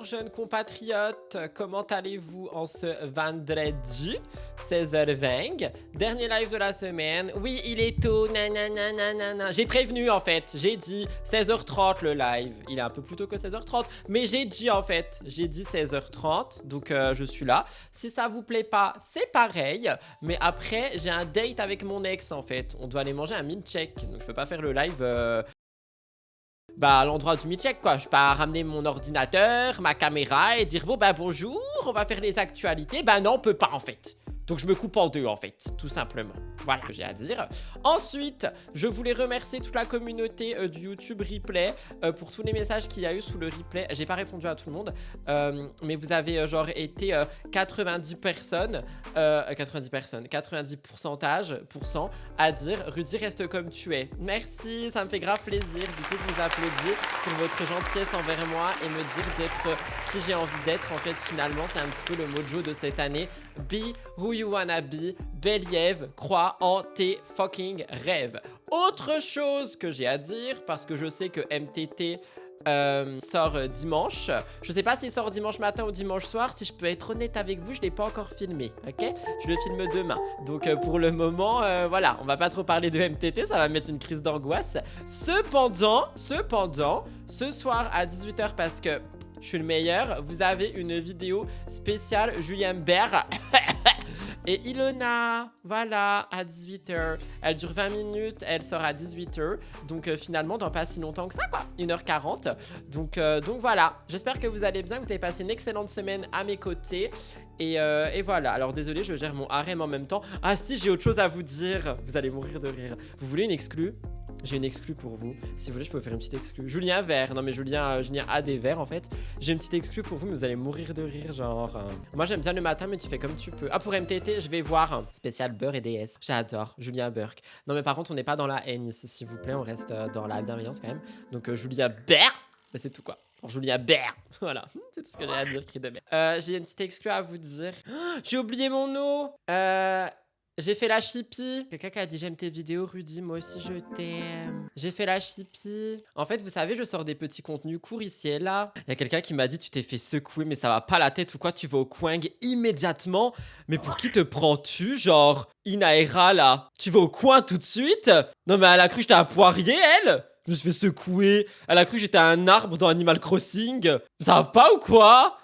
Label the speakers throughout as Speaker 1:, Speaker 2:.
Speaker 1: Bonjour jeunes compatriotes, comment allez-vous en ce vendredi 16h20, dernier live de la semaine. Oui, il est tôt, nanana. J'ai prévenu en fait, j'ai dit 16h30 le live. Il est un peu plus tôt que 16h30, mais j'ai dit en fait, j'ai dit 16h30, donc je suis là. Si ça vous plaît pas, c'est pareil, mais après j'ai un date avec mon ex en fait. On doit aller manger un milkshake, donc je peux pas faire le live... à l'endroit du milkshake quoi, je peux pas ramener mon ordinateur, ma caméra et dire bon bah bonjour, on va faire les actualités. Bah non, on peut pas en fait. Donc je me coupe en deux en fait, tout simplement. Voilà ce que j'ai à dire. Ensuite, je voulais remercier toute la communauté du YouTube Replay pour tous les messages qu'il y a eu sous le replay. J'ai pas répondu à tout le monde, mais vous avez genre été 90 personnes, 90 pourcent à dire Rudy reste comme tu es. Merci, ça me fait grave plaisir. Du coup, je vous applaudis pour votre gentillesse envers moi et me dire d'être qui j'ai envie d'être. En fait, finalement, c'est un petit peu le mojo de cette année. Be who you wanna be, Believ, crois en tes fucking rêves. Autre chose que j'ai à dire, parce que je sais que MTT sort dimanche. Je sais pas s'il sort dimanche matin ou dimanche soir. Si je peux être honnête avec vous, je l'ai pas encore filmé, ok? Je le filme demain. Donc pour le moment, voilà, on va pas trop parler de MTT, ça va mettre une crise d'angoisse. Cependant, ce soir à 18h, parce que je suis le meilleur, vous avez une vidéo spéciale Julien Bert et Ilona, voilà, à 18h. Elle dure 20 minutes, elle sort à 18h. Donc finalement, dans pas si longtemps que ça, quoi. 1h40. Donc voilà, j'espère que vous allez bien, que vous avez passé une excellente semaine à mes côtés. Et voilà, alors désolé, je gère mon harem en même temps. Ah si, j'ai autre chose à vous dire. Vous allez mourir de rire. Vous voulez une exclue? J'ai une exclue pour vous. Si vous voulez, je peux vous faire une petite exclue. Julien Vert. Non, mais Julien a des verts en fait. J'ai une petite exclue pour vous, mais vous allez mourir de rire. Genre. Moi, j'aime bien le matin, mais tu fais comme tu peux. Ah, pour MTT, je vais voir. Spécial beurre et DS. J'adore. Julien Burke. Non, mais par contre, on n'est pas dans la haine ici, s'il vous plaît. On reste dans la bienveillance quand même. Donc, Julien Bert. Bah, c'est tout quoi. Julien Bert. Voilà. C'est tout ce que j'ai à dire, cri de merde. J'ai une petite exclue à vous dire. J'ai oublié mon nom. J'ai fait la chippie. Quelqu'un qui a dit j'aime tes vidéos, Rudy, moi aussi je t'aime. J'ai fait la chippie. En fait, vous savez, je sors des petits contenus courts ici et là. Il y a quelqu'un qui m'a dit tu t'es fait secouer, mais ça va pas la tête ou quoi, tu vas au Coing immédiatement. Mais pour qui te prends-tu? Genre, Inaera là. Tu vas au coin tout de suite? Non, mais elle a cru que j'étais un poirier, elle? Je me suis fait secouer. Elle a cru que j'étais un arbre dans Animal Crossing. Ça va pas ou quoi?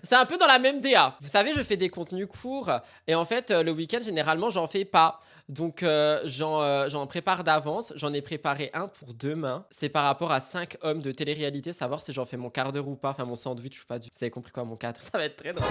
Speaker 1: C'est un peu dans la même DA. Vous savez, je fais des contenus courts et en fait, le week-end, généralement, j'en fais pas. Donc, j'en prépare d'avance. J'en ai préparé un pour demain. C'est par rapport à 5 hommes de télé-réalité, savoir si j'en fais mon quart d'heure ou pas. Enfin, mon sandwich ou pas. Vous avez compris quoi, mon 4. Ça va être très drôle.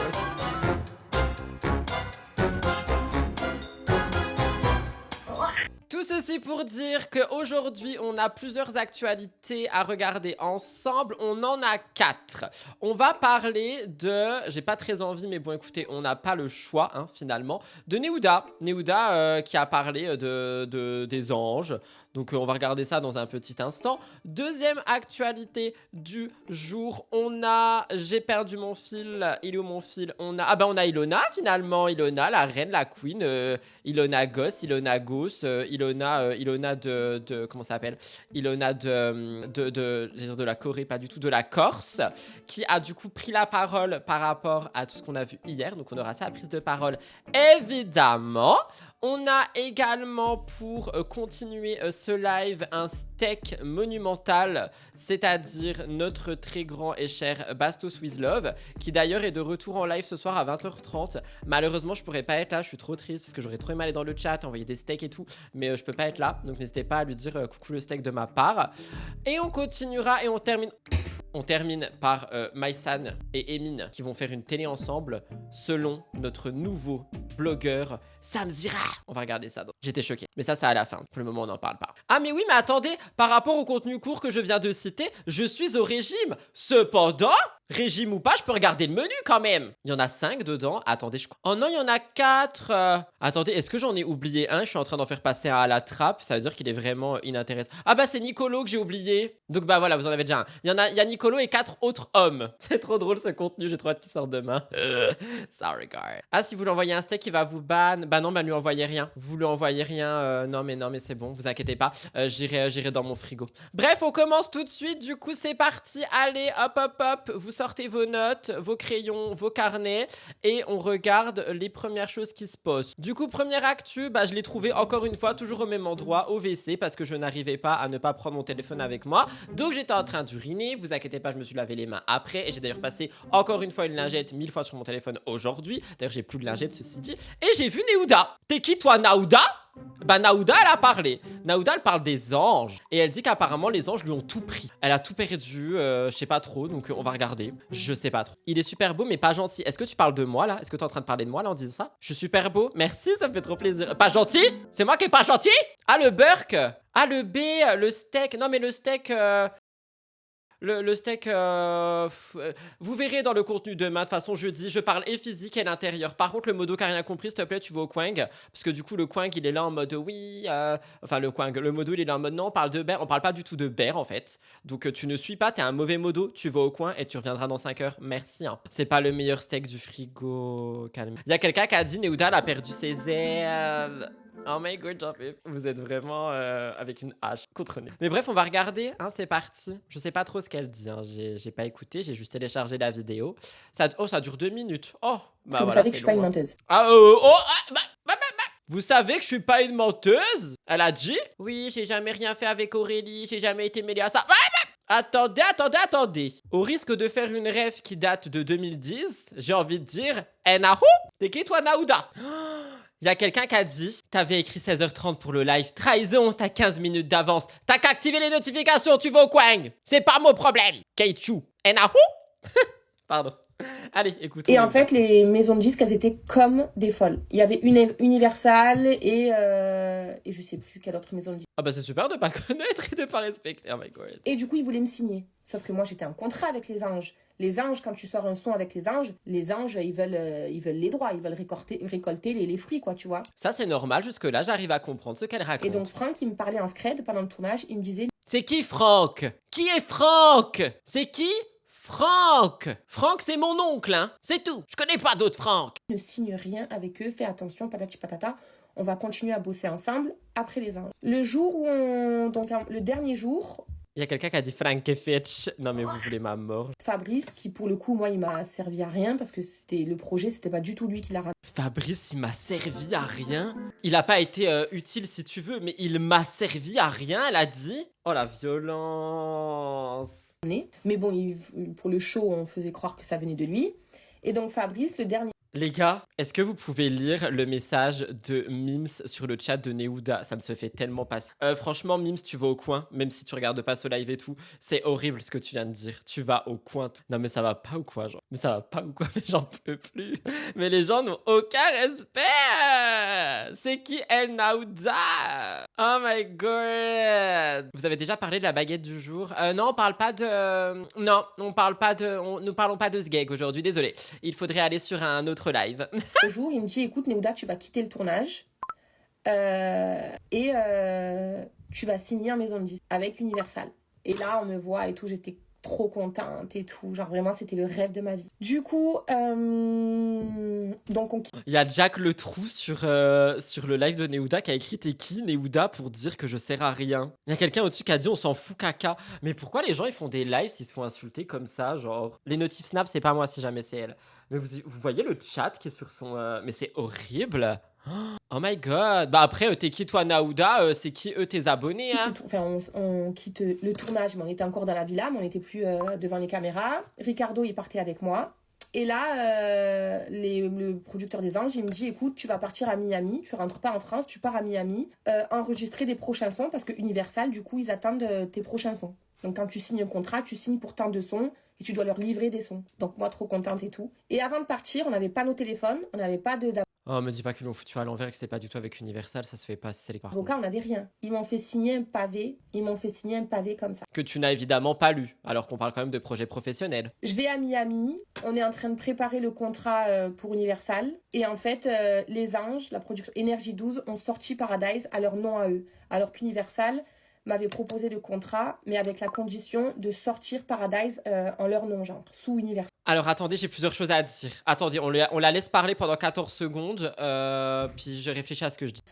Speaker 1: Tout ceci pour dire qu'aujourd'hui, on a plusieurs actualités à regarder ensemble. On en a 4. On va parler de... J'ai pas très envie, mais bon, écoutez, on n'a pas le choix, hein, finalement. De Nehuda. Nehuda qui a parlé des anges. Donc, on va regarder ça dans un petit instant. Deuxième actualité du jour. On a... J'ai perdu mon fil. Il est où mon fil? On a... Ah bah, on a Ilona, finalement. Ilona, la reine, la queen. Ilona Goss, Ilona Goss, Ilona de comment ça s'appelle? Ilona de la Corée, pas du tout, de la Corse, qui a du coup pris la parole par rapport à tout ce qu'on a vu hier. Donc on aura sa prise de parole, évidemment. On a également, pour continuer ce live, un steak monumental, c'est-à-dire notre très grand et cher Bastos With Love, qui d'ailleurs est de retour en live ce soir à 20h30. Malheureusement, je pourrais pas être là, je suis trop triste parce que j'aurais trop aimé aller dans le chat, envoyer des steaks et tout, mais je peux pas être là, donc n'hésitez pas à lui dire coucou le steak de ma part. Et on continuera et on termine... On termine par Maïsan et Emine qui vont faire une télé ensemble selon notre nouveau blogueur Sam Zira. On va regarder ça. J'étais choqué. Mais ça à la fin. Pour le moment, on n'en parle pas. Ah mais oui, mais attendez, par rapport au contenu court que je viens de citer, je suis au régime. Cependant, Régime ou pas, je peux regarder le menu quand même. Il y en a 5 dedans. Attendez, je crois. Oh non, il y en a 4. Attendez, est-ce que j'en ai oublié un? Je suis en train d'en faire passer à la trappe. Ça veut dire qu'il est vraiment inintéressant. Ah bah, c'est Nicolo que j'ai oublié. Donc bah voilà, vous en avez déjà un. Il y a Nicolo et 4 autres hommes. C'est trop drôle ce contenu. J'ai trop hâte qu'il sorte demain. Sorry, guy. Ah, si vous lui envoyez un steak, il va vous ban. Bah non, bah lui envoyez rien. Vous lui envoyez rien. Non, mais c'est bon, vous inquiétez pas. J'irai dans mon frigo. Bref, on commence tout de suite. Du coup, c'est parti. Allez, hop, hop, hop. Vous sortez vos notes, vos crayons, vos carnets. Et on regarde les premières choses qui se posent. Du coup, première actu, bah je l'ai trouvé encore une fois, toujours au même endroit, au WC, parce que je n'arrivais pas à ne pas prendre mon téléphone avec moi. Donc j'étais en train d'uriner. Vous inquiétez pas, je me suis lavé les mains après. Et j'ai d'ailleurs passé encore une fois une lingette 1000 fois sur mon téléphone aujourd'hui. D'ailleurs, j'ai plus de lingette, ceci dit. Et j'ai vu Neouda. T'es qui, toi, Naouda? Bah Naouda, elle a parlé. Naouda, elle parle des anges. Et elle dit qu'apparemment, les anges lui ont tout pris. Elle a tout perdu, je sais pas trop, donc on va regarder. Je sais pas trop. Il est super beau, mais pas gentil. Est-ce que tu parles de moi, là? Est-ce que t'es en train de parler de moi, là, en disant ça? Je suis super beau. Merci, ça me fait trop plaisir. Pas gentil? C'est moi qui est pas gentil? Ah, le burk. Ah, le B, le steak. Non, mais le steak... Le steak, vous verrez dans le contenu demain. De toute façon, jeudi, je parle et physique et l'intérieur. Par contre, le modo qui a rien compris, s'il te plaît, tu vas au Quang. Parce que du coup, le Quang, il est là en mode oui. Enfin, le Quang, le modo, il est là en mode non, on parle de bear. On parle pas du tout de bear, en fait. Donc, tu ne suis pas, t'es un mauvais modo. Tu vas au coin et tu reviendras dans 5 heures. Merci. Hein. C'est pas le meilleur steak du frigo. Calme. Il y a quelqu'un qui a dit Neouda, elle a perdu ses ailes. Oh my god, Jean-Philippe, vous êtes vraiment avec une hache contre nous. Mais bref, on va regarder, hein, c'est parti. Je sais pas trop ce qu'elle dit, hein. J'ai pas écouté, j'ai juste téléchargé la vidéo. Ça dure 2 minutes. Oh, bah
Speaker 2: vous
Speaker 1: voilà,
Speaker 2: savez que je suis pas une menteuse.
Speaker 1: Ah, vous savez que je suis pas une menteuse? Elle a dit? Oui, j'ai jamais rien fait avec Aurélie, j'ai jamais été mêlée à ça. Attendez. Au risque de faire une rêve qui date de 2010, j'ai envie de dire, Nahu, t'es qui toi, Naouda? Il y a quelqu'un qui a dit, t'avais écrit 16h30 pour le live, trahison, t'as 15 minutes d'avance, t'as qu'à activer les notifications, tu vas au Quang, c'est pas mon problème. Keichu, Nahu? Pardon. Allez, écoutons.
Speaker 2: Et en fait, les maisons de disques, elles étaient comme des folles. Il y avait Universal et je sais plus quelle autre maison de disques.
Speaker 1: Ah bah c'est super de pas connaître et de pas respecter. Oh my god.
Speaker 2: Et du coup, ils voulaient me signer. Sauf que moi, j'étais en contrat avec les anges. Les anges, quand tu sors un son avec les anges, ils veulent les droits, ils veulent récolter les fruits, quoi, tu vois.
Speaker 1: Ça, c'est normal. Jusque-là, j'arrive à comprendre ce qu'elle raconte.
Speaker 2: Et donc, Franck, il me parlait en scred pendant le tournage. Il me disait...
Speaker 1: C'est qui, Franck? Qui est Franck? C'est qui? Franck! Franck, c'est mon oncle, hein? C'est tout. Je connais pas d'autres Franck.
Speaker 2: Ne signe rien avec eux, fais attention, patati patata. On va continuer à bosser ensemble après les anges. Le jour où le dernier jour...
Speaker 1: Il y a quelqu'un qui a dit Frankiewicz. Non, mais vous voulez ma mort.
Speaker 2: Fabrice, qui pour le coup, moi, il m'a servi à rien parce que le projet, c'était pas du tout lui qui l'a ramené.
Speaker 1: Fabrice, il m'a servi à rien. Il a pas été utile si tu veux, mais il m'a servi à rien, elle a dit. Oh la violence.
Speaker 2: Mais bon, pour le show, on faisait croire que ça venait de lui. Et donc Fabrice, le dernier...
Speaker 1: Les gars, est-ce que vous pouvez lire le message de Mims sur le chat de Neouda? Ça me se fait tellement passer. Franchement, Mims, tu vas au coin, même si tu regardes pas ce live et tout. C'est horrible ce que tu viens de dire. Tu vas au coin. Non, mais ça va pas ou quoi, genre? Mais ça va pas ou quoi? Mais j'en peux plus. Mais les gens n'ont aucun respect. C'est qui El Naouda? Oh my god. Vous avez déjà parlé de la baguette du jour? Non, on parle pas de... Non, on parle pas de... Nous parlons pas de ce gag aujourd'hui, désolé. Il faudrait aller sur un autre live.
Speaker 2: Un jour, il me dit, écoute, Neouda, tu vas quitter le tournage et tu vas signer en maison de disque avec Universal. Et là, on me voit et tout, j'étais trop contente et tout. Genre, vraiment, c'était le rêve de ma vie. Du coup, donc on...
Speaker 1: Il y a Jack Le Trou sur le live de Neouda qui a écrit t'es qui Neouda pour dire que je sers à rien. Il y a quelqu'un au-dessus qui a dit on s'en fout caca. Mais pourquoi les gens ils font des lives s'ils se font insulter comme ça, genre les notifs snap c'est pas moi si jamais c'est elle. Mais vous voyez le chat qui est sur son... Mais c'est horrible. Oh my god. Bah après, t'es qui toi Naouda? C'est qui eux tes abonnés hein?
Speaker 2: Enfin, on quitte le tournage, mais on était encore dans la villa, mais on n'était plus devant les caméras. Ricardo, il partait avec moi. Et là, le producteur des anges, il me dit, écoute, tu vas partir à Miami, tu rentres pas en France, tu pars à Miami, enregistrer des prochains sons, parce que Universal, du coup, ils attendent tes prochains sons. Donc quand tu signes un contrat, tu signes pour tant de sons et tu dois leur livrer des sons. Donc moi, trop contente et tout. Et avant de partir, on n'avait pas nos téléphones, on n'avait pas
Speaker 1: Oh, me dis pas qu'ils l'ont foutu à l'envers et que c'était pas du tout avec Universal, ça se fait pas, c'est les par
Speaker 2: d'avocat, on n'avait rien. Ils m'ont fait signer un pavé, comme ça.
Speaker 1: que tu n'as évidemment pas lu, alors qu'on parle quand même de projets professionnels.
Speaker 2: Je vais à Miami, on est en train de préparer le contrat pour Universal. Et en fait, les Anges, la production Énergie 12, ont sorti Paradise à leur nom à eux. Alors qu'Universal m'avait proposé le contrat, mais avec la condition de sortir Paradise en leur nom, genre, sous Universal.
Speaker 1: Alors attendez, j'ai plusieurs choses à dire. Attendez, on la laisse parler pendant 14 secondes, puis je réfléchis à ce que je dis.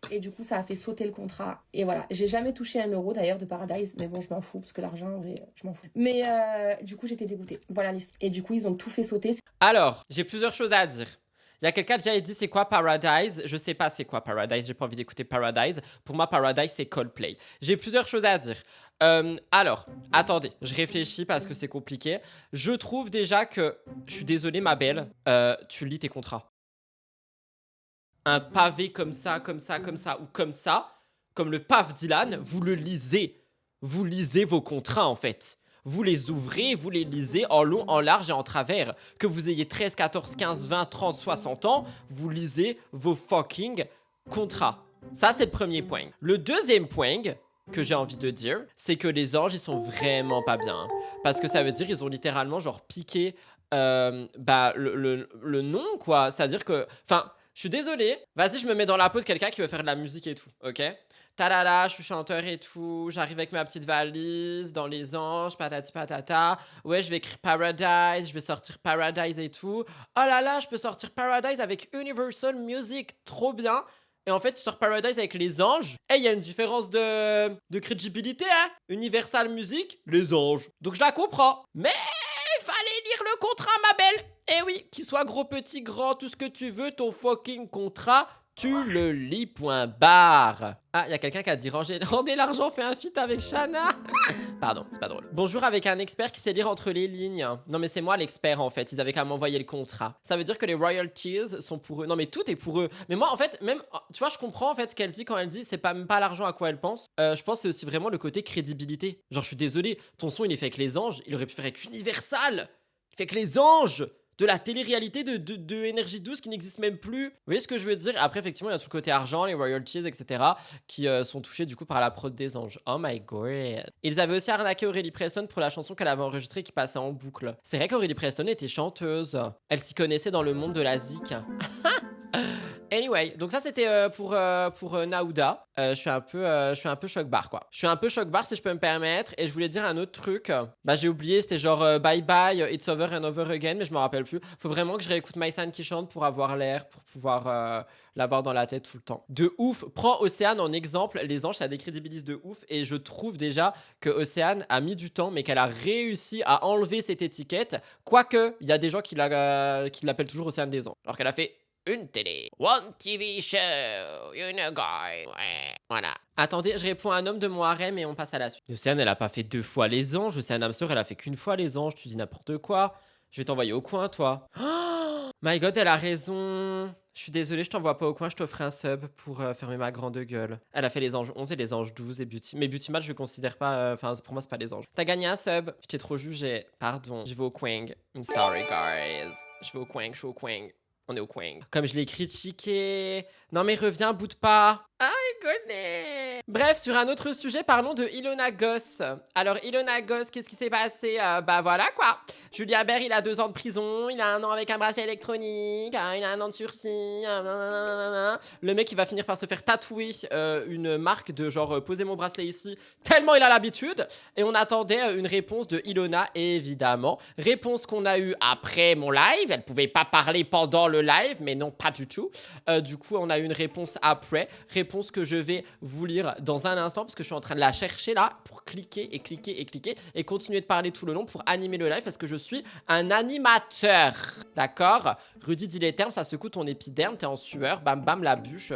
Speaker 2: Et du coup, ça a fait sauter le contrat. Et voilà, j'ai jamais touché 1 euro d'ailleurs de Paradise, mais bon, je m'en fous, parce que l'argent, en vrai, je m'en fous. Mais du coup, j'étais dégoûtée. Voilà l'histoire. Et du coup, ils ont tout fait sauter.
Speaker 1: Alors, j'ai plusieurs choses à dire. Il y a quelqu'un qui a dit c'est quoi Paradise? Je sais pas c'est quoi Paradise, j'ai pas envie d'écouter Paradise. Pour moi, Paradise c'est Coldplay. J'ai plusieurs choses à dire. Alors, attendez, je réfléchis parce que c'est compliqué. Je trouve déjà que, je suis désolé ma belle, tu lis tes contrats. Un pavé comme ça, comme ça, comme ça ou comme ça, comme le paf Dylan, vous le lisez. Vous lisez vos contrats en fait. Vous les ouvrez, vous les lisez en long, en large et en travers. Que vous ayez 13, 14, 15, 20, 30, 60 ans, vous lisez vos fucking contrats. Ça, c'est le premier point. Le deuxième point que j'ai envie de dire, c'est que les Anges, ils sont vraiment pas bien. Parce que ça veut dire ils ont littéralement genre piqué le nom, quoi. C'est-à-dire que... Enfin, je suis désolé. Vas-y, je me mets dans la peau de quelqu'un qui veut faire de la musique et tout, ok? Talala, je suis chanteur et tout, j'arrive avec ma petite valise dans les Anges, patati patata. Ouais, je vais écrire Paradise, je vais sortir Paradise et tout. Oh là là, je peux sortir Paradise avec Universal Music, trop bien. Et en fait, tu sors Paradise avec les Anges. Et il y a une différence de crédibilité, hein. Universal Music, les Anges. Donc je la comprends. Mais il fallait lire le contrat, ma belle. Eh oui, qu'il soit gros, petit, grand, tout ce que tu veux, ton fucking contrat, tu le lis, point barre. Ah, il y a quelqu'un qui a dit rendez l'argent, fait un feat avec Shana. Pardon, c'est pas drôle. Bonjour avec un expert qui sait lire entre les lignes. Non mais c'est moi l'expert en fait, ils avaient qu'à m'envoyer le contrat. Ça veut dire que les royalties sont pour eux. Non mais tout est pour eux. Mais moi en fait, même, tu vois, je comprends en fait ce qu'elle dit quand elle dit c'est pas même pas l'argent à quoi elle pense. Je pense que c'est aussi vraiment le côté crédibilité. Genre je suis désolé, ton son il est fait avec les Anges, il aurait pu faire avec Universal. Il fait avec les Anges. De la télé-réalité de Énergie 12 qui n'existe même plus. Vous voyez ce que je veux dire? Après, effectivement, il y a tout le côté argent, les royalties, etc. qui sont touchés du coup par la prod des Anges. Oh my god. Ils avaient aussi arnaqué Aurélie Preston pour la chanson qu'elle avait enregistrée qui passait en boucle. C'est vrai qu'Aurélie Preston était chanteuse. Elle s'y connaissait dans le monde de la zik. Anyway, donc ça c'était pour Naouda. Je suis un peu choc-bar quoi. Je suis un peu choc-bar si je peux me permettre. Et je voulais dire un autre truc. Bah j'ai oublié, c'était genre bye bye, it's over and over again, mais je me rappelle plus. Faut vraiment que je réécoute Maïsan qui chante pour avoir l'air, pour pouvoir l'avoir dans la tête tout le temps. De ouf, prends Océane en exemple. Les Anges ça décrédibilise de ouf. Et je trouve déjà que Océane a mis du temps, mais qu'elle a réussi à enlever cette étiquette. Quoique, il y a des gens qui l'appellent toujours Océane des Anges. Alors qu'elle a fait une télé, one TV show, you know guy, ouais. Voilà. Attendez, je réponds à un homme de mon harem et on passe à la suite. Océane, elle a pas fait 2 fois les Anges. Océane Hamster, elle a fait qu'une fois les Anges. Tu dis n'importe quoi. Je vais t'envoyer au coin, toi. Oh my god, elle a raison. Je suis désolée, je t'envoie pas au coin, je t'offre un sub pour fermer ma grande gueule. Elle a fait les Anges 11 et les Anges 12 et Beauty. Mais Beauty Match, je considère pas. Enfin, pour moi, c'est pas les Anges. T'as gagné un sub. Je t'ai trop jugé. Pardon. Je vais au coin. I'm sorry, guys. Je vais au coin, je suis au coin. On est au coin. Comme je l'ai critiqué. Non mais reviens, boude pas. I goodness. Bref, sur un autre sujet, parlons de Ilona Goss. Alors Ilona Goss, qu'est-ce qui s'est passé? Bah voilà quoi. Julia Baer, il a 2 ans de prison, il a 1 an avec un bracelet électronique, il a 1 an de sursis. Le mec, il va finir par se faire tatouer une marque de genre posez mon bracelet ici, tellement il a l'habitude. Et on attendait une réponse de Ilona, évidemment. Réponse qu'on a eue après mon live. Elle pouvait pas parler pendant le live, mais non, pas du tout. Du coup, on a eu une réponse après. Réponse que je vais vous lire dans un instant parce que je suis en train de la chercher là pour cliquer et cliquer et cliquer et continuer de parler tout le long pour animer le live parce que je suis un animateur. D'accord? Rudy dit les termes, ça secoue ton épiderme, t'es en sueur, bam bam, la bûche,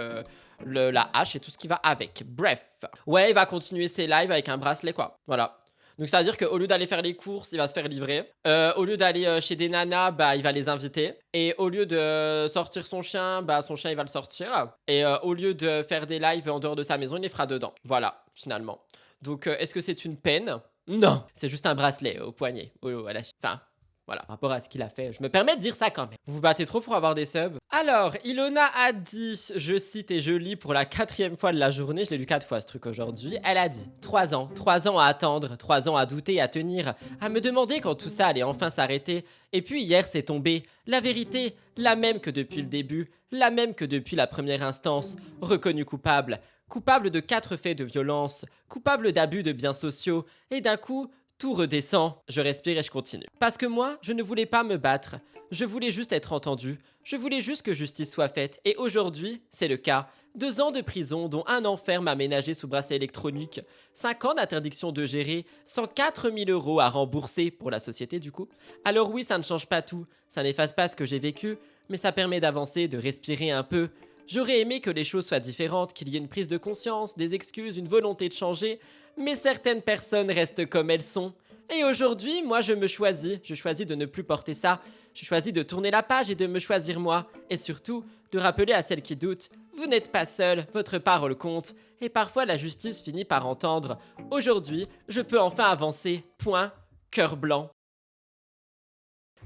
Speaker 1: la hache et tout ce qui va avec. Bref. Ouais, il va continuer ses lives avec un bracelet quoi. Voilà. Donc ça veut dire qu'au lieu d'aller faire les courses, il va se faire livrer. Au lieu d'aller chez des nanas, bah il va les inviter. Et au lieu de sortir son chien, bah son chien il va le sortir. Et au lieu de faire des lives en dehors de sa maison, il les fera dedans. Voilà, finalement. Donc est-ce que c'est une peine? Non, c'est juste un bracelet au poignet. Enfin, voilà, par rapport à ce qu'il a fait, je me permets de dire ça quand même. Vous vous battez trop pour avoir des subs. Alors, Ilona a dit, je cite et je lis pour la 4e fois de la journée, je l'ai lu 4 fois ce truc aujourd'hui, elle a dit 3 ans, 3 ans à attendre, 3 ans à douter, à tenir, à me demander quand tout ça allait enfin s'arrêter. Et puis hier c'est tombé, la vérité, la même que depuis le début, la même que depuis la première instance, reconnu coupable. Coupable de 4 faits de violence, coupable d'abus de biens sociaux, et d'un coup, tout redescend. Je respire et je continue. Parce que moi, je ne voulais pas me battre. Je voulais juste être entendu. Je voulais juste que justice soit faite. Et aujourd'hui, c'est le cas. 2 ans de prison, dont 1 an ferme aménagé sous bracelet électronique, 5 ans d'interdiction de gérer, 104 000 € à rembourser pour la société du coup. Alors oui, ça ne change pas tout. Ça n'efface pas ce que j'ai vécu, mais ça permet d'avancer, de respirer un peu. J'aurais aimé que les choses soient différentes, qu'il y ait une prise de conscience, des excuses, une volonté de changer, mais certaines personnes restent comme elles sont. Et aujourd'hui, moi je choisis de ne plus porter ça, je choisis de tourner la page et de me choisir moi, et surtout de rappeler à celles qui doutent, vous n'êtes pas seul, votre parole compte, et parfois la justice finit par entendre. Aujourd'hui, je peux enfin avancer, point, cœur blanc.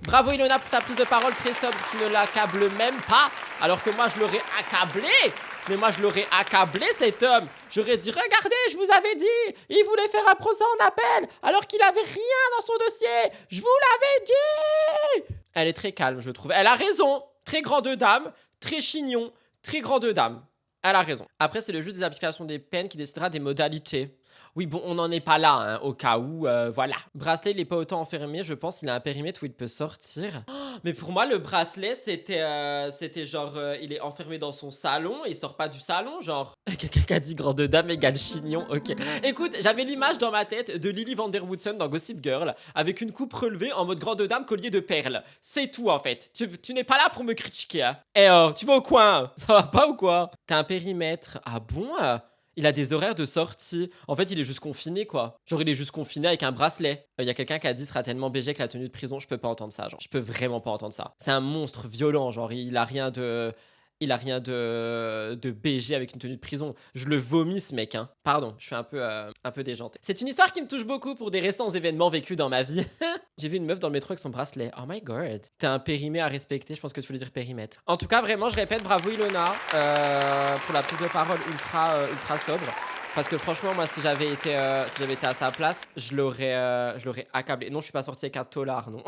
Speaker 1: Bravo Ilona pour ta prise de parole très sobre qui ne l'accable même pas, alors que moi je l'aurais accablé. Mais moi je l'aurais accablé cet homme. J'aurais dit regardez, je vous avais dit, il voulait faire un procès en appel alors qu'il avait rien dans son dossier. Je vous l'avais dit. Elle est très calme je trouve. Elle a raison. Très grande dame, très chignon, très grande dame. Elle a raison. Après c'est le juge des applications des peines qui décidera des modalités. Oui, bon, on n'en est pas là, hein, au cas où, voilà. Bracelet, il n'est pas autant enfermé, je pense, il a un périmètre où il peut sortir. Oh, mais pour moi, le bracelet, c'était genre, il est enfermé dans son salon, et il sort pas du salon, genre. Quelqu'un qui a dit grande dame égale chignon, ok. Écoute, j'avais l'image dans ma tête de Lily Vanderwoodson dans Gossip Girl, avec une coupe relevée en mode grande dame collier de perles. C'est tout, en fait. Tu n'es pas là pour me critiquer, hein. Eh oh, tu vas au coin, ça va pas ou quoi? T'as un périmètre, ah bon il a des horaires de sortie. En fait, il est juste confiné, quoi. Genre, il est juste confiné avec un bracelet. Il y a quelqu'un qui a dit sera tellement BG que la tenue de prison. Je peux pas entendre ça, genre. Je peux vraiment pas entendre ça. C'est un monstre violent, genre. Il a rien de BG avec une tenue de prison. Je le vomis, ce mec, hein. Pardon, je suis un peu déjanté. C'est une histoire qui me touche beaucoup pour des récents événements vécus dans ma vie. J'ai vu une meuf dans le métro avec son bracelet. Oh my god. T'as un périmètre à respecter, je pense que tu voulais dire périmètre. En tout cas, vraiment, je répète, bravo Ilona pour la prise de parole ultra sobre. Parce que franchement, moi, si j'avais été à sa place, je l'aurais accablé. Non, je suis pas sorti avec un tolard, non.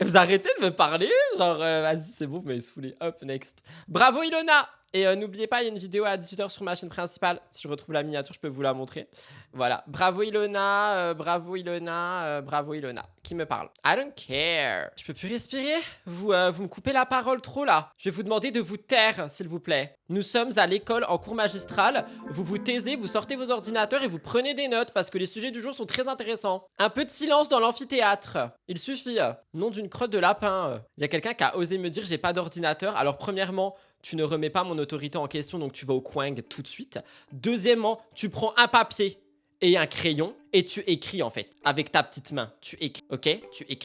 Speaker 1: Vous arrêtez de me parler? Genre, vas-y, c'est bon, vous m'avez saoulé. Hop, next. Bravo Ilona! Et n'oubliez pas, il y a une vidéo à 18h sur ma chaîne principale. Si je retrouve la miniature, je peux vous la montrer. Voilà. Bravo Ilona, bravo Ilona, bravo Ilona. Qui me parle? I don't care. Je peux plus respirer. Vous me coupez la parole trop là. Je vais vous demander de vous taire, s'il vous plaît. Nous sommes à l'école en cours magistral. Vous vous taisez, vous sortez vos ordinateurs et vous prenez des notes parce que les sujets du jour sont très intéressants. Un peu de silence dans l'amphithéâtre. Il suffit. Nom d'une crotte de lapin. Il y a quelqu'un qui a osé me dire j'ai pas d'ordinateur. Alors premièrement, tu ne remets pas mon autorité en question, donc tu vas au coing tout de suite. Deuxièmement, tu prends un papier et un crayon et tu écris en fait, avec ta petite main. Tu écris, ok?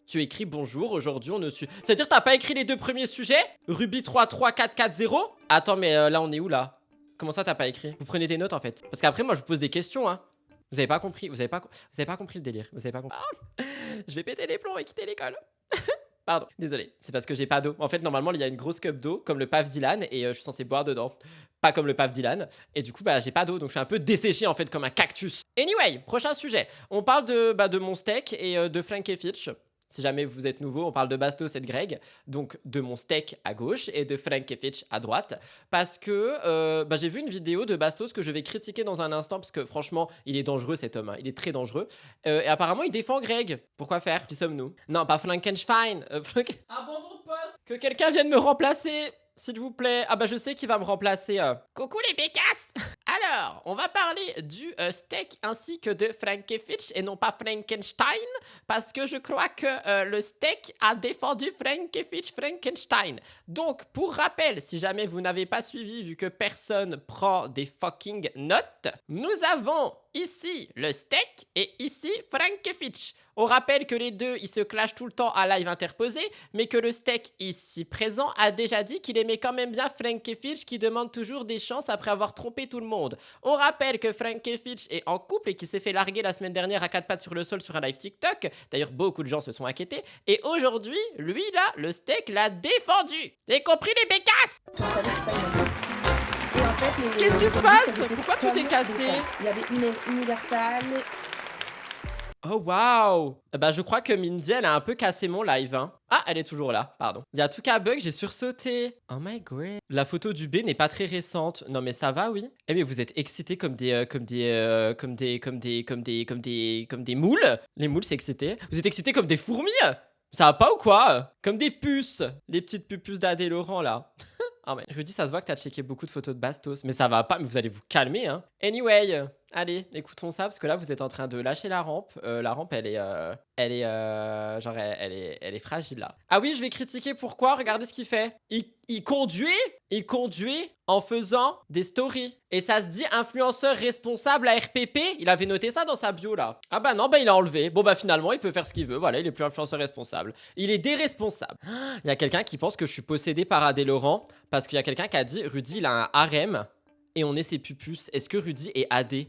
Speaker 1: Tu écris bonjour, aujourd'hui on ne suit. C'est-à-dire t'as pas écrit les 2 premiers sujets? Ruby 33440? Attends, mais là on est où là? Comment ça t'as pas écrit? Vous prenez des notes en fait. Parce qu'après moi je vous pose des questions, hein. Vous avez pas compris, vous avez pas compris le délire. Vous avez pas compris. Ah, je vais péter les plombs et quitter l'école. Pardon, désolé, c'est parce que j'ai pas d'eau. En fait, normalement, il y a une grosse cup d'eau, comme le Paf Dylan, et je suis censé boire dedans. Pas comme le Paf Dylan. Et du coup, bah, j'ai pas d'eau, donc je suis un peu desséché, en fait, comme un cactus. Anyway, prochain sujet. On parle de mon steak et de Frankie Fitch. Si jamais vous êtes nouveau, on parle de Bastos et de Greg, donc de mon steak à gauche et de Frankie Fitch à droite, parce que j'ai vu une vidéo de Bastos que je vais critiquer dans un instant, parce que franchement, il est dangereux cet homme, hein. Il est très dangereux, et apparemment il défend Greg. Pourquoi faire? Qui sommes-nous? Non, pas Frankenstein. Abandon de poste. Que quelqu'un vienne me remplacer, s'il vous plaît. Ah bah je sais qui va me remplacer. Coucou les bécasses. Alors, on va parler du steak ainsi que de Frankie Fitch et non pas Frankenstein, parce que je crois que le steak a défendu Frankie Fitch Frankenstein. Donc, pour rappel, si jamais vous n'avez pas suivi, vu que personne prend des fucking notes, nous avons ici le steak et ici Frankevich. On rappelle que les deux, ils se clashent tout le temps à live interposé, mais que le steak ici présent a déjà dit qu'il aimait quand même bien Frankevich qui demande toujours des chances après avoir trompé tout le monde. On rappelle que Frankevich est en couple et qu'il s'est fait larguer la semaine dernière à 4 pattes sur le sol sur un live TikTok. D'ailleurs, beaucoup de gens se sont inquiétés. Et aujourd'hui, lui là, le steak l'a défendu. Vous avez compris les bécasses?
Speaker 2: Je savais que c'était pas une bonne chose. Et en fait,
Speaker 1: Qu'est-ce qui se
Speaker 2: produits,
Speaker 1: passe?
Speaker 2: c'était
Speaker 1: Pourquoi tout
Speaker 2: comme
Speaker 1: est cassé?
Speaker 2: des fois. Il y avait Universal.
Speaker 1: Oh waouh! Bah je crois que Mindy elle a un peu cassé mon live hein. Ah elle est toujours là, pardon. Il y a tout qu'un bug, j'ai sursauté. Oh my god. La photo du B n'est pas très récente. Non mais ça va oui. Eh mais vous êtes excités comme des moules. Les moules c'est excité. Vous êtes excités comme des fourmis. Ça va pas ou quoi? Comme des puces. Les petites pupus d'Adé Laurent là. Ah ouais. Rudy, ça se voit que t'as checké beaucoup de photos de Bastos, mais ça va pas, mais vous allez vous calmer, hein. Anyway, allez, écoutons ça, parce que là, vous êtes en train de lâcher la rampe. La rampe, elle est elle est fragile, là. Ah oui, je vais critiquer pourquoi, regardez ce qu'il fait. Il conduit en faisant des stories. Et ça se dit influenceur responsable à RPP. Il avait noté ça dans sa bio, là. Ah bah non, bah il a enlevé. Bon bah finalement, il peut faire ce qu'il veut. Voilà, il est plus influenceur responsable. Il est déresponsable. Il y a quelqu'un qui pense que je suis possédé par Adé Laurent parce qu'il y a quelqu'un qui a dit Rudy, il a un harem et on est ses pupus. Est-ce que Rudy est AD?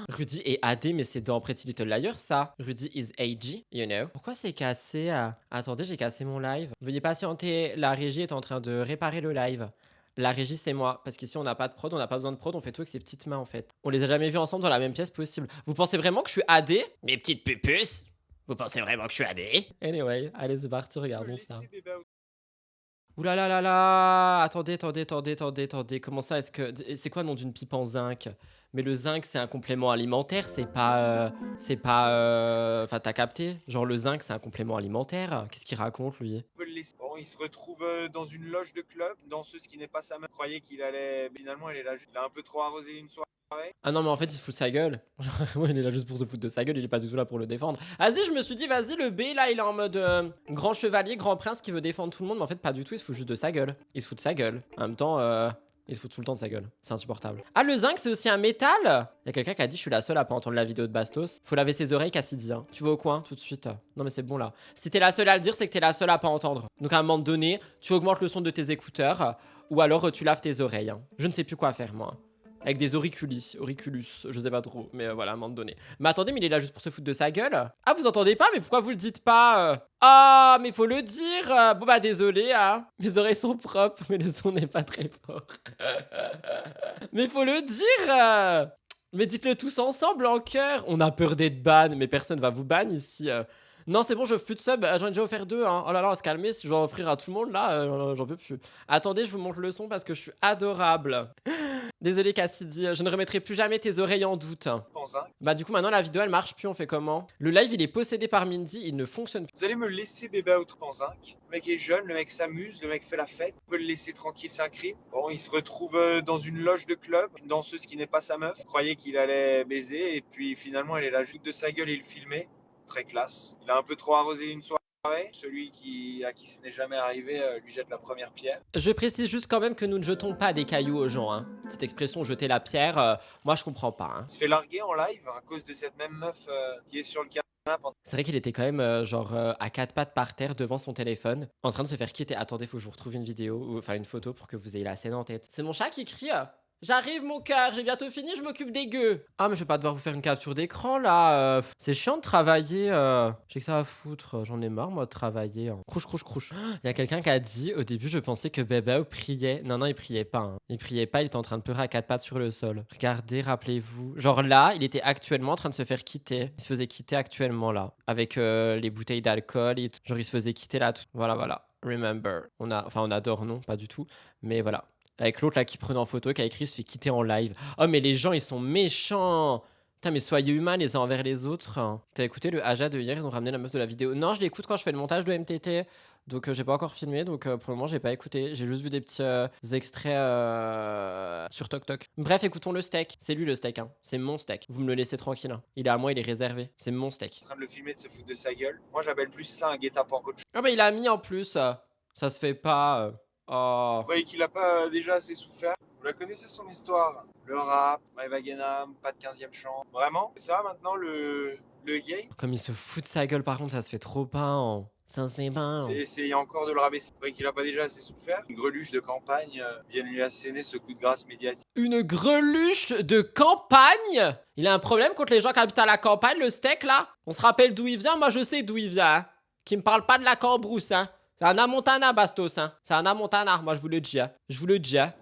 Speaker 1: Rudy est AD, mais c'est dans Pretty Little Liars, ça. Rudy is AG, you know. Pourquoi c'est cassé? Attendez, j'ai cassé mon live. Veuillez patienter, la régie est en train de réparer le live. La régie, c'est moi. Parce qu'ici, on n'a pas de prod, on n'a pas besoin de prod, on fait tout avec ses petites mains, en fait. On les a jamais vus ensemble dans la même pièce possible. Vous pensez vraiment que je suis AD? Mes petites pupus? Vous pensez vraiment que je suis AD? Anyway, allez, c'est parti, regardons ça. Ouh là là là là! Attendez. Comment ça, est-ce que... C'est quoi le nom d'une pipe en zinc? Mais le zinc, c'est un complément alimentaire, c'est pas... Enfin, t'as capté? Genre, le zinc, c'est un complément alimentaire. Qu'est-ce qu'il raconte, lui?
Speaker 3: Bon, il se retrouve dans une loge de club, danseuse qui n'est pas sa mère. Croyait qu'il allait... Finalement, il a un peu trop arrosé une soirée.
Speaker 1: Ah non, mais en fait, il se fout de sa gueule. Ouais, il est là juste pour se foutre de sa gueule, il est pas du tout là pour le défendre. Vas-y, je me suis dit, vas-y, le B, là, il est en mode grand chevalier, grand prince qui veut défendre tout le monde, mais en fait, pas du tout, il se fout juste de sa gueule. Il se fout de sa gueule. En même temps, il se fout tout le temps de sa gueule. C'est insupportable. Ah, le zinc, c'est aussi un métal? Il y a quelqu'un qui a dit, je suis la seule à pas entendre la vidéo de Bastos. Faut laver ses oreilles, Cassidy. Hein. Tu vas au coin, tout de suite. Non, mais c'est bon, là. Si t'es la seule à le dire, c'est que t'es la seule à pas entendre. Donc, à un moment donné, tu augmentes le son de tes écouteurs, ou alors tu laves tes oreilles. Hein. Je ne sais plus quoi faire, moi. Avec des auriculus, je sais pas trop, mais voilà, à un moment donné. Mais attendez, mais il est là juste pour se foutre de sa gueule? Ah, vous entendez pas? Mais pourquoi vous le dites pas? Ah, mais faut le dire. Bon bah désolé, hein. Mes oreilles sont propres, mais le son n'est pas très fort. Mais faut le dire. Mais dites-le tous ensemble en chœur. On a peur d'être ban, mais personne va vous ban ici. Non, c'est bon, je veux plus de sub. J'en ai déjà offert 2. Hein. Oh là là, on va se calmer. Si je dois en offrir à tout le monde, là, j'en peux plus. Attendez, je vous montre le son parce que je suis adorable. Désolé, Cassidy. Je ne remettrai plus jamais tes oreilles en doute. Bah, du coup, maintenant, la vidéo, elle marche plus. On fait comment? Le live, il est possédé par Mindy. Il ne fonctionne plus.
Speaker 3: Vous allez me laisser bébé out en zinc. Le mec est jeune, le mec s'amuse, le mec fait la fête. Vous pouvez le laisser tranquille, c'est un crime. Bon, il se retrouve dans une loge de club. Une danseuse qui n'est pas sa meuf. Croyait qu'il allait baiser. Et puis, finalement, elle est là juste de sa gueule et le filmer. Très classe. Il a un peu trop arrosé une soirée. Celui à qui ce n'est jamais arrivé lui jette la première pierre.
Speaker 1: Je précise juste quand même que nous ne jetons pas des cailloux aux gens. Hein. Cette expression jeter la pierre, moi je comprends pas. Hein.
Speaker 3: Il se fait larguer en live à cause de cette même meuf qui est sur le canapé.
Speaker 1: C'est vrai qu'il était quand même à 4 pattes par terre devant son téléphone, en train de se faire quitter. Attendez, faut que je vous retrouve une vidéo, enfin une photo pour que vous ayez la scène en tête. C'est mon chat qui crie. J'arrive mon cœur, j'ai bientôt fini, je m'occupe des gueux. Ah mais je vais pas devoir vous faire une capture d'écran là. C'est chiant de travailler. J'ai que ça à foutre, j'en ai marre moi de travailler. Hein. Crouche. Il y a quelqu'un qui a dit, au début je pensais que Bébé priait. Non, il priait pas. Hein. Il priait pas, il était en train de pleurer à 4 pattes sur le sol. Regardez, rappelez-vous. Genre là, il était actuellement en train de se faire quitter. Il se faisait quitter actuellement là. Avec les bouteilles d'alcool et tout. Genre il se faisait quitter là. Tout. Voilà. Remember. On adore, non, pas du tout. Mais voilà. Avec l'autre là qui prenait en photo, qui a écrit se fait quitter en live. Oh mais les gens ils sont méchants. Putain mais soyez humains les uns envers les autres. T'as écouté le Aja de hier, ils ont ramené la meuf de la vidéo. Non je l'écoute quand je fais le montage de MTT. Donc j'ai pas encore filmé, donc pour le moment j'ai pas écouté. J'ai juste vu des petits extraits sur TokTok. Bref, écoutons le steak. C'est lui le steak, hein. C'est mon steak. Vous me le laissez tranquille. Hein. Il est à moi, il est réservé. C'est mon steak.
Speaker 3: En train de le filmer, de se foutre de sa gueule. Moi j'appelle plus ça un guet-apens qu'autre chose.
Speaker 1: Ah bah il a mis en plus. Ça se fait pas. Oh.
Speaker 3: Vous voyez qu'il a pas déjà assez souffert? Vous la connaissais son histoire. Le rap, Maëva Guénam, pas de 15e chant. Vraiment? C'est ça maintenant le gay?
Speaker 1: Comme il se fout de sa gueule, par contre, ça se fait trop pas. Ça se fait pas.
Speaker 3: C'est essayer encore de le rabaisser. C'est vrai qu'il a pas déjà assez souffert. Une greluche de campagne vient lui asséner ce coup de grâce médiatique.
Speaker 1: Une greluche de campagne? Il a un problème contre les gens qui habitent à la campagne, le steak là? On se rappelle d'où il vient? Moi je sais d'où il vient. Hein. Qui me parle pas de la Cambrousse, hein. C'est un Montana, Bastos, hein. C'est un Montana, moi je vous le dis. Hein. Je vous le dis. Hein.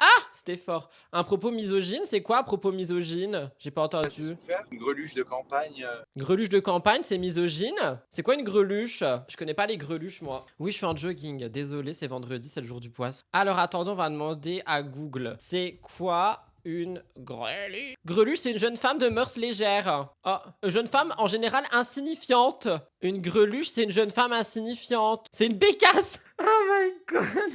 Speaker 1: Ah! C'était fort. Un propos misogyne, c'est quoi un propos misogyne? J'ai pas
Speaker 3: Assez
Speaker 1: entendu.
Speaker 3: souffert. Une greluche de campagne.
Speaker 1: Greluche de campagne, c'est misogyne? C'est quoi une greluche? Je connais pas les greluches, moi. Oui, je suis en jogging. Désolé, c'est vendredi, c'est le jour du poisson. Alors, attendons, on va demander à Google. C'est quoi une greluche? Greluche, c'est une jeune femme de mœurs légères. Oh, jeune femme, en général, insignifiante. Une greluche, c'est une jeune femme insignifiante. C'est une bécasse! Oh my god!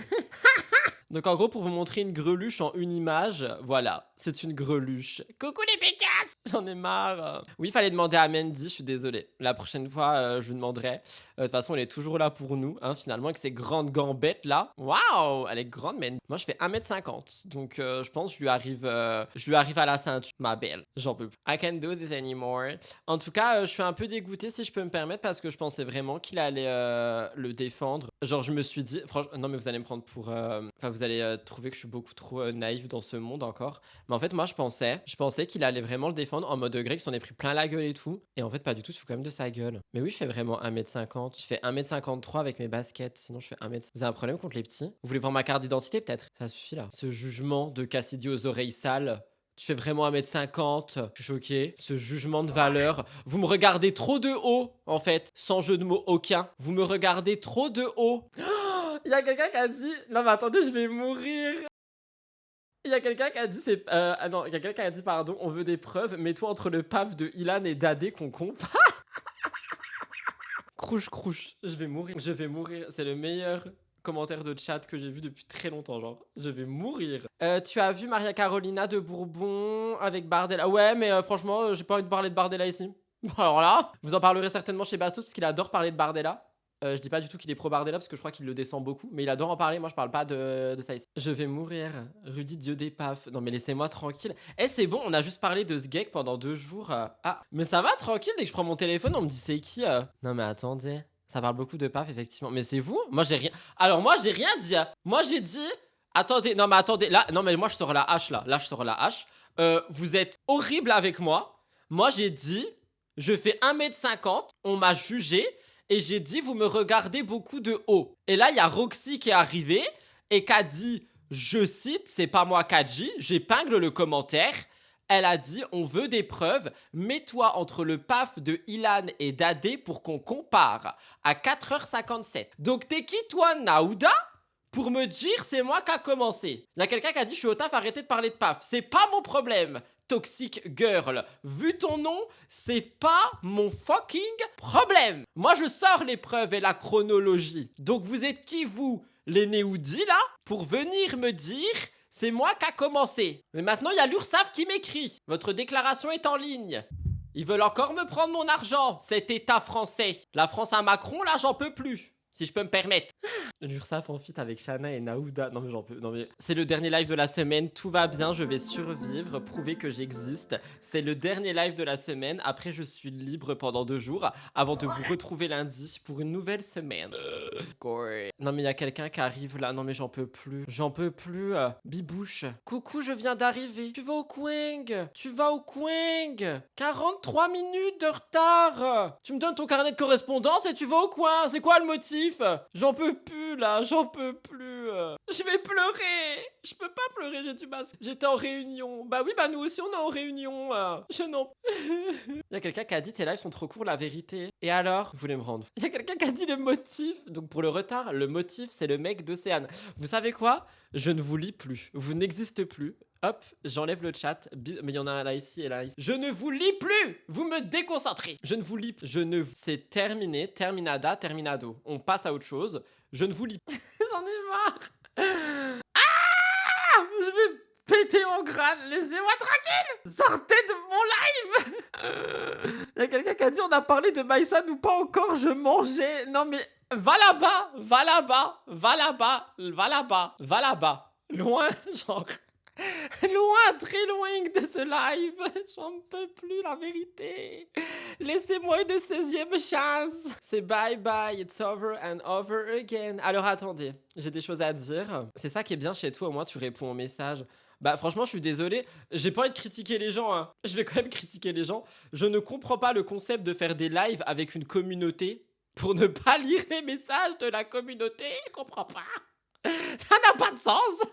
Speaker 1: Donc en gros, pour vous montrer une greluche en une image, voilà, c'est une greluche. Coucou les bécasses! J'en ai marre. Oui, il fallait demander à Mandy, je suis désolé. La prochaine fois, je lui demanderai. De toute façon, elle est toujours là pour nous, hein, finalement, avec ses grandes gambettes là. Waouh! Elle est grande, Mandy. Moi, je fais 1m50. Donc je pense que je lui arrive à la ceinture, ma belle. J'en peux plus. I can't do this anymore. En tout cas, je suis un peu dégoûté, si je peux me permettre, parce que je pensais vraiment qu'il allait le défendre. Genre, je me suis dit, franchement, non, mais vous allez me prendre pour... Enfin, vous allez trouver que je suis beaucoup trop naïf dans ce monde encore. Mais en fait, moi, je pensais qu'il allait vraiment le défendre en mode degré, qu'il s'en est pris plein la gueule et tout. Et en fait, pas du tout, il se fout quand même de sa gueule. Mais oui, je fais vraiment 1m50. Je fais 1m53 avec mes baskets. Sinon, je fais 1m. Vous avez un problème contre les petits? Vous voulez voir ma carte d'identité, peut-être? Ça suffit, là. Ce jugement de Cassidy aux oreilles sales. Tu fais vraiment 1m50, je suis choqué. Ce jugement de valeur. Vous me regardez trop de haut, en fait. Sans jeu de mots aucun. Vous me regardez trop de haut. Il y a quelqu'un qui a dit... Non mais attendez, je vais mourir. Il y a quelqu'un qui a dit... non, il y a quelqu'un qui a dit, pardon, on veut des preuves. Mets-toi entre le paf de Ilan et Dadé qu'on compare. Crouche. Je vais mourir. C'est le meilleur commentaire de chat que j'ai vu depuis très longtemps, genre. Je vais mourir. Tu as vu Maria Carolina de Bourbon avec Bardella? Ouais, mais franchement, j'ai pas envie de parler de Bardella ici. Alors là, vous en parlerez certainement chez Bastos parce qu'il adore parler de Bardella. Je dis pas du tout qu'il est pro Bardella parce que je crois qu'il le descend beaucoup, mais il adore en parler. Moi, je parle pas de ça ici. Je vais mourir. Rudy Dieu des pafs. Non, mais laissez-moi tranquille. C'est bon, on a juste parlé de ce geek pendant 2 jours. Ah, mais ça va tranquille. Dès que je prends mon téléphone, on me dit c'est qui Non, mais attendez. Ça parle beaucoup de paf, effectivement. Mais c'est vous? Moi, j'ai rien. Alors, moi, j'ai rien dit. Moi, j'ai dit. Attendez, non, mais attendez. Là, non, mais moi, je sors la hache là. Là, je sors la hache. Vous êtes horrible avec moi. Moi, j'ai dit. Je fais 1m50. On m'a jugé. Et j'ai dit, vous me regardez beaucoup de haut. Et là, il y a Roxy qui est arrivée et qui a dit, je cite, c'est pas moi qui a dit, j'épingle le commentaire. Elle a dit, on veut des preuves, mets-toi entre le paf de Ilan et Dadé pour qu'on compare à 4h57. Donc t'es qui toi, Naouda, pour me dire c'est moi qui a commencé? Il y a quelqu'un qui a dit, je suis au taf, arrêtez de parler de paf. C'est pas mon problème. Toxic girl, vu ton nom, c'est pas mon fucking problème. Moi, je sors les preuves et la chronologie. Donc, vous êtes qui, vous, les néoudis, là, pour venir me dire c'est moi qui a commencé? Mais maintenant, il y a l'URSSAF qui m'écrit. Votre déclaration est en ligne. Ils veulent encore me prendre mon argent, cet état français. La France à Macron, là, j'en peux plus. Si je peux me permettre. L'URSSAF en feat avec Shana et Naouda. Non mais j'en peux. Non mais c'est le dernier live de la semaine. Tout va bien, je vais survivre, prouver que j'existe. C'est le dernier live de la semaine. Après, je suis libre pendant 2 jours avant de vous retrouver lundi pour une nouvelle semaine. Non mais il y a quelqu'un qui arrive là. Non mais j'en peux plus. J'en peux plus. Bibouche. Coucou, je viens d'arriver. Tu vas au Quang? 43 minutes de retard. Tu me donnes ton carnet de correspondance et tu vas au coin. C'est quoi le motif? J'en peux plus là, j'en peux plus. Je vais pleurer. Je peux pas pleurer, j'ai du masque. J'étais en réunion. Bah oui, bah nous aussi on est en réunion. Je n'en... Il y a quelqu'un qui a dit tes lives sont trop courts, la vérité. Et alors? Vous voulez me rendre? Il y a quelqu'un qui a dit le motif. Donc pour le retard, le motif c'est le mec d'Océane. Vous savez quoi? Je ne vous lis plus. Vous n'existez plus. Hop, j'enlève le chat. Mais il y en a un là ici et là ici. Je ne vous lis plus. Vous me déconcentrez. Je ne vous lis plus. C'est terminé. Terminada, terminado. On passe à autre chose. Je ne vous lis plus. J'en ai marre. Ah! Je vais péter mon crâne. Laissez-moi tranquille. Sortez de mon live. Il y a quelqu'un qui a dit on a parlé de Maïsan ou pas encore. Je mangeais. Non mais va là-bas. Va là-bas. Va là-bas. Va là-bas. Va là-bas. Loin, genre... Loin, très loin de ce live. J'en peux plus, la vérité. Laissez-moi une 16e chance. C'est bye bye, it's over and over again. Alors attendez, j'ai des choses à dire. C'est ça qui est bien chez toi, au moins tu réponds aux messages. Bah franchement, je suis désolé, j'ai pas envie de critiquer les gens, hein. Je vais quand même critiquer les gens. Je ne comprends pas le concept de faire des lives avec une communauté pour ne pas lire les messages de la communauté. Je comprends pas. Ça n'a pas de sens.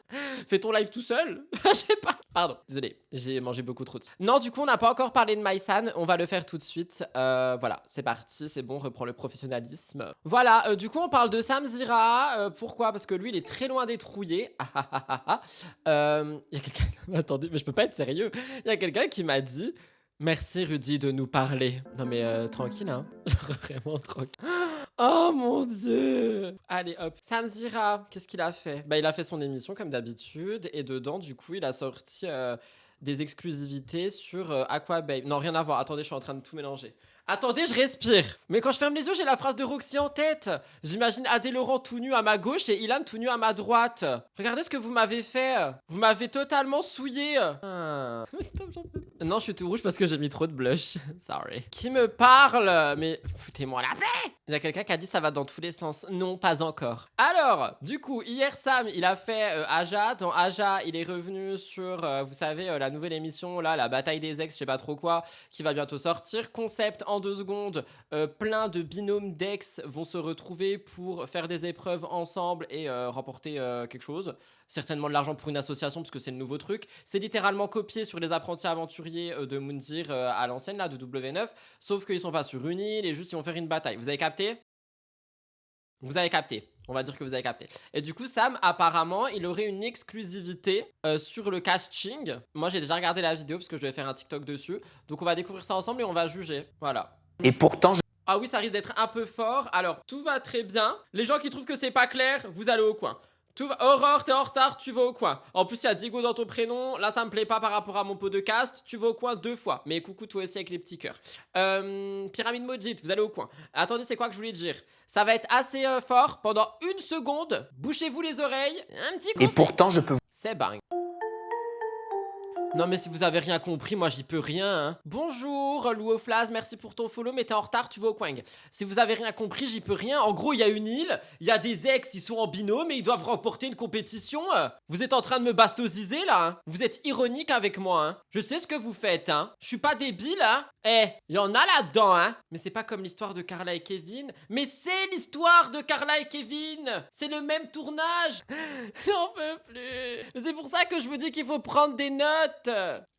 Speaker 1: Fais ton live tout seul. Je sais pas. Pardon, désolé, j'ai mangé beaucoup trop de... Non, du coup, on n'a pas encore parlé de Maïsan. On va le faire tout de suite. Voilà, c'est parti, c'est bon, reprends le professionnalisme. Voilà, du coup, on parle de Samzira. Pourquoi? Parce que lui, il est très loin d'être rouillé. Il y a quelqu'un... Attendez, mais je peux pas être sérieux. Il y a quelqu'un qui m'a dit... Merci Rudy de nous parler. Non mais tranquille, hein. Vraiment tranquille. Oh mon dieu. Allez hop. Samzira, qu'est-ce qu'il a fait? Bah il a fait son émission comme d'habitude. Et dedans du coup il a sorti des exclusivités sur Aquababe. Non rien à voir, attendez je suis en train de tout mélanger. Attendez, je respire. Mais quand je ferme les yeux, j'ai la phrase de Roxy en tête. J'imagine Adé Laurent tout nu à ma gauche et Ilan tout nu à ma droite. Regardez ce que vous m'avez fait. Vous m'avez totalement souillé. Stop, j'en peux plus. Non, je suis tout rouge parce que j'ai mis trop de blush. Sorry. Qui me parle? Mais foutez-moi la paix. Il y a quelqu'un qui a dit ça va dans tous les sens. Non, pas encore. Alors, du coup, hier Sam, il a fait Aja. Dans Aja, il est revenu sur, vous savez, la nouvelle émission, là, la bataille des ex, je sais pas trop quoi, qui va bientôt sortir. Concept en 2 secondes, plein de binômes d'ex vont se retrouver pour faire des épreuves ensemble et remporter quelque chose. Certainement de l'argent pour une association parce que c'est le nouveau truc. C'est littéralement copié sur les apprentis aventuriers de Moundir à l'ancienne là de W9. Sauf qu'ils sont pas sur une île et juste ils vont faire une bataille. Vous avez capté? Vous avez capté. On va dire que vous avez capté. Et du coup, Sam, apparemment, il aurait une exclusivité sur le casting. Moi, j'ai déjà regardé la vidéo parce que je devais faire un TikTok dessus. Donc, on va découvrir ça ensemble et on va juger. Voilà.
Speaker 4: Et pourtant,
Speaker 1: Ah oui, ça risque d'être un peu fort. Alors, tout va très bien. Les gens qui trouvent que c'est pas clair, vous allez au coin. Tout va... Aurore, t'es en retard, tu vas au coin. En plus, il y a Diego dans ton prénom. Là, ça me plaît pas par rapport à mon pot de cast. Tu vas au coin 2 fois. Mais coucou, toi aussi avec les petits cœurs. Pyramide Maudite, vous allez au coin. Attendez, c'est quoi que je voulais dire? Ça va être assez fort. Pendant 1 seconde, bouchez-vous les oreilles. Un petit conseil.
Speaker 4: et pourtant, je peux
Speaker 1: C'est bang. Non mais si vous avez rien compris, moi j'y peux rien hein. Bonjour Louoflaz, merci pour ton follow mais t'es en retard, tu vas au coin. Si vous avez rien compris, j'y peux rien. En gros il y a une île, il y a des ex, ils sont en binôme et ils doivent remporter une compétition. Vous êtes en train de me bastosiser là hein. Vous êtes ironique avec moi hein. Je sais ce que vous faites hein. Je suis pas débile hein. Eh, il y en a là-dedans hein. Mais c'est pas comme l'histoire de Carla et Kevin. Mais c'est l'histoire de Carla et Kevin. C'est le même tournage. J'en peux plus. C'est pour ça que je vous dis qu'il faut prendre des notes.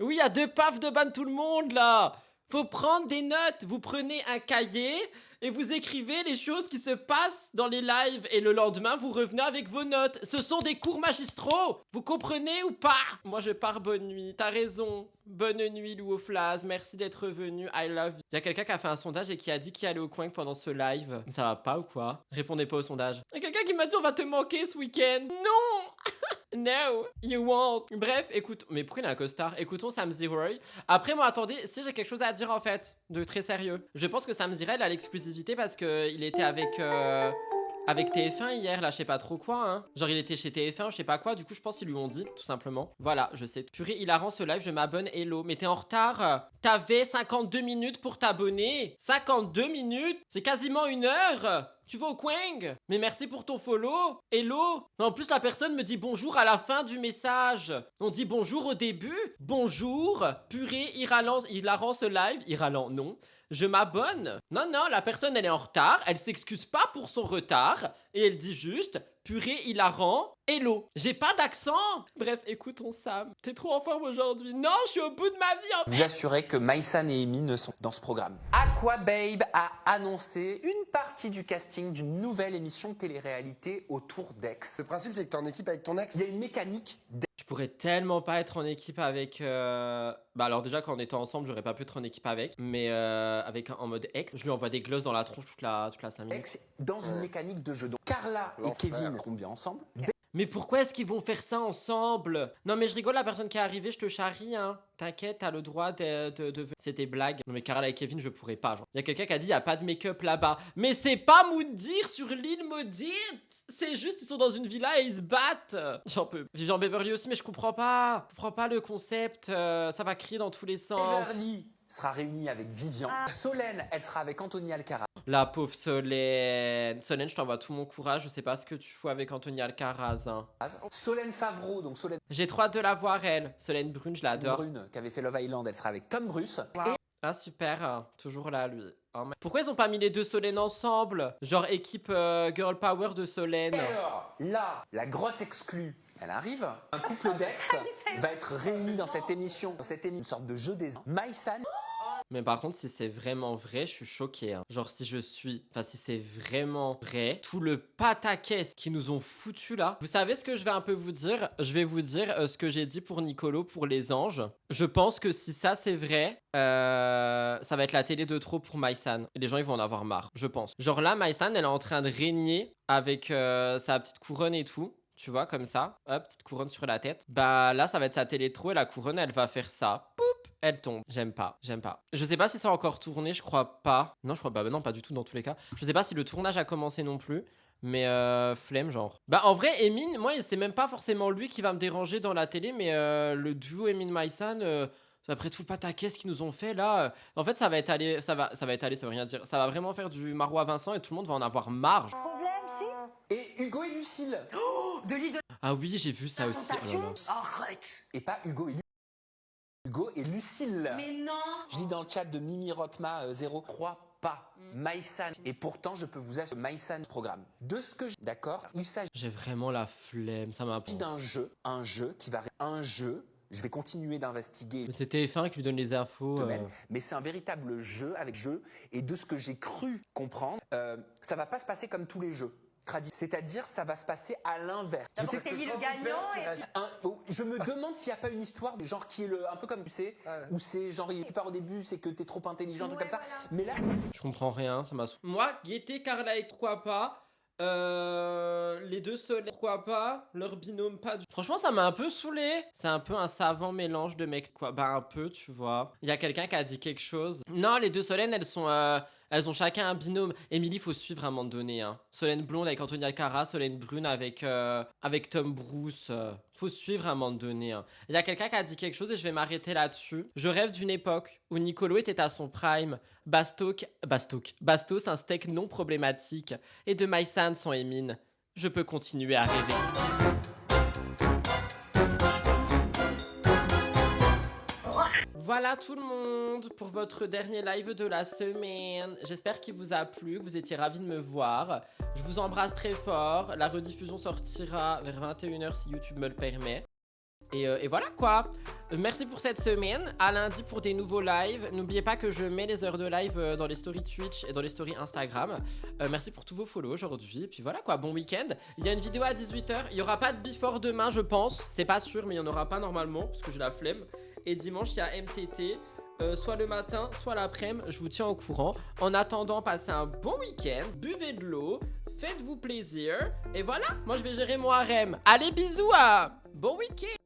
Speaker 1: Oui, il y a 2 pafs de ban tout le monde là. Faut prendre des notes. Vous prenez un cahier et vous écrivez les choses qui se passent dans les lives. Et le lendemain, vous revenez avec vos notes. Ce sont des cours magistraux. Vous comprenez ou pas? Moi, je pars bonne nuit. T'as raison. Bonne nuit, Louoflaz. Merci d'être venu. I love you. Il y a quelqu'un qui a fait un sondage et qui a dit qu'il allait au coin pendant ce live. Ça va pas ou quoi? Répondez pas au sondage. Il y a quelqu'un qui m'a dit on va te manquer ce week-end. Non. No, you won't. Bref, écoute, mais pourquoi il a un costard? Écoutons Samzira. Après, moi, attendez, si j'ai quelque chose à dire en fait, de très sérieux. Je pense que Samzira, elle a l'exclusivité parce qu'il était avec TF1 hier, là, je sais pas trop quoi, hein. Genre, il était chez TF1, je sais pas quoi, du coup, je pense qu'ils lui ont dit, tout simplement. Voilà, je sais. Purée, hilarant ce live, je m'abonne, hello. Mais t'es en retard. T'avais 52 minutes pour t'abonner. 52 minutes? C'est quasiment 1 heure. Tu vas au coin? Mais merci pour ton follow. Hello. En plus, la personne me dit bonjour à la fin du message. On dit bonjour au début. Bonjour. Purée, hilarant ce live. Hilarant, non. Je m'abonne. Non, non, la personne, elle est en retard. Elle s'excuse pas pour son retard. Et elle dit juste, purée, hilarant. Hello. J'ai pas d'accent. Bref, écoutons Sam. T'es trop en forme aujourd'hui. Non, je suis au bout de ma vie en fait.
Speaker 4: vous assurer que Maïsan et Amy ne sont dans ce programme. Aquababe a annoncé une partie du casting d'une nouvelle émission de télé-réalité autour d'ex.
Speaker 5: Le principe, c'est que t'es en équipe avec ton ex.
Speaker 4: Il y a une mécanique
Speaker 1: Je pourrais tellement pas être en équipe avec... Bah alors déjà quand on était ensemble j'aurais pas pu être en équipe avec. Mais en mode ex, je lui envoie des glosses dans la tronche toute la 5 minutes.
Speaker 4: d'ex dans une mécanique de jeu. Donc Carla et
Speaker 5: L'enfer.
Speaker 4: Kevin sont bien ensemble.
Speaker 1: Mais pourquoi est-ce qu'ils vont faire ça ensemble? Non mais je rigole, la personne qui est arrivée, je te charrie, hein. T'inquiète, t'as le droit de... C'était blague. Non mais Carla et Kevin, je pourrais pas, genre. Il y a quelqu'un qui a dit, y a pas de make-up là-bas. Mais c'est pas Moundir sur l'île maudite. C'est juste, ils sont dans une villa et ils se battent. J'en peux. Vivian Beverly aussi, mais je comprends pas. Je comprends pas le concept. Ça va crier dans tous les sens.
Speaker 4: Beverly sera réunie avec Vivian. Solène, elle sera avec Anthony Alcaraz.
Speaker 1: La pauvre Solène. Solène, je t'envoie tout mon courage. Je sais pas ce que tu fous avec Anthony Alcaraz. Hein.
Speaker 4: Solène Favreau, donc Solène
Speaker 1: J'ai trop hâte de la voir, elle. Solène Brune, je l'adore.
Speaker 4: Brune, qui avait fait Love Island, elle sera avec Tom Bruce.
Speaker 1: Ah super, hein. Toujours là lui. Oh, pourquoi ils ont pas mis les deux Solène ensemble? Genre équipe Girl Power de Solène.
Speaker 4: Et alors, là, la grosse exclue, elle arrive. Un couple d'ex va être réuni dans cette émission. Dans cette émission, une sorte de jeu des Maïsan.
Speaker 1: Mais par contre, si c'est vraiment vrai, je suis choquée. Hein. Genre, si c'est vraiment vrai, tout le pataquès qu'ils nous ont foutu là. Vous savez ce que je vais un peu vous dire? Je vais vous dire ce que j'ai dit pour Nicolo, pour les anges. Je pense que si ça c'est vrai, ça va être la télé de trop pour Maïsan. Et les gens, ils vont en avoir marre, je pense. Genre là, Maïsan, elle est en train de régner avec sa petite couronne et tout. Tu vois, comme ça. Hop, petite couronne sur la tête. Bah là, ça va être sa télé de trop et la couronne, elle va faire ça. Poup! Elle tombe. J'aime pas. Je sais pas si ça a encore tourné, je crois pas. Non, je crois pas. Bah non, pas du tout dans tous les cas. Je sais pas si le tournage a commencé non plus. Mais flemme, genre. Bah en vrai, Emin, moi, c'est même pas forcément lui qui va me déranger dans la télé, mais le duo Emin Maïsan, après tout le pataquès qu'ils nous ont fait là. En fait, ça va être allé, ça va veut rien dire. Ça va vraiment faire du Marois Vincent et tout le monde va en avoir marre.
Speaker 5: Problème, si.
Speaker 4: Et Hugo et Lucille.
Speaker 5: Oh, de l'idole.
Speaker 1: Ah oui, j'ai vu ça aussi. Oh là là.
Speaker 5: Arrête.
Speaker 4: Et pas Hugo et Lucille. Hugo et Lucille.
Speaker 2: Mais non.
Speaker 4: Je dis dans le chat de Mimi Rockma 03 pas Maïsan. Et pourtant, je peux vous assurer Maïsan programme. De ce que d'accord, il s'agit
Speaker 1: J'ai vraiment la flemme, ça m'a...
Speaker 4: d'un jeu, je vais continuer d'investiguer.
Speaker 1: Mais c'est TF1 qui lui donne les infos.
Speaker 4: Mais c'est un véritable jeu avec jeu. Et de ce que j'ai cru comprendre, ça va pas se passer comme tous les jeux. C'est-à-dire, ça va se passer à l'inverse.
Speaker 5: D'abord, t'as dit le gagnant et...
Speaker 4: Je me demande s'il n'y a pas une histoire de genre qui est un peu comme tu sais, où c'est genre tu pars au début, c'est que t'es trop intelligent, un truc comme ça. Mais là,
Speaker 1: Je comprends rien, ça m'a... Moi, Gaieté, Carla et pourquoi pas. Les deux soleils, pourquoi pas. Leur binôme, pas du... Franchement, ça m'a un peu saoulé. C'est un peu un savant mélange de mecs, quoi. Bah, un peu, tu vois. Il y a quelqu'un qui a dit quelque chose. Non, les deux Solènes, elles ont chacun un binôme. Émilie, faut suivre à un moment donné. Hein. Solène blonde avec Anthony Alcaraz, Solène brune avec Tom Bruce. Faut suivre à un moment donné. Hein. Il y a quelqu'un qui a dit quelque chose et je vais m'arrêter là-dessus. Je rêve d'une époque où Nicolo était à son prime. Bastos, un steak non problématique. Et de Maïsan, son Émine. Je peux continuer à rêver. Voilà tout le monde pour votre dernier live de la semaine. J'espère qu'il vous a plu, que vous étiez ravis de me voir. Je vous embrasse très fort. La rediffusion sortira vers 21h si YouTube me le permet. Et voilà quoi. Merci pour cette semaine. À lundi pour des nouveaux lives. N'oubliez pas que je mets les heures de live dans les stories Twitch et dans les stories Instagram. Merci pour tous vos follow aujourd'hui. Et puis voilà quoi, bon week-end. Il y a une vidéo à 18h. Il n'y aura pas de before demain, je pense. C'est pas sûr, mais il n'y en aura pas normalement parce que j'ai la flemme. Et dimanche, il y a MTT. Soit le matin, soit l'après-midi. Je vous tiens au courant. En attendant, passez un bon week-end. Buvez de l'eau. Faites-vous plaisir. Et voilà, moi je vais gérer mon harem. Allez, bisous. Bon week-end.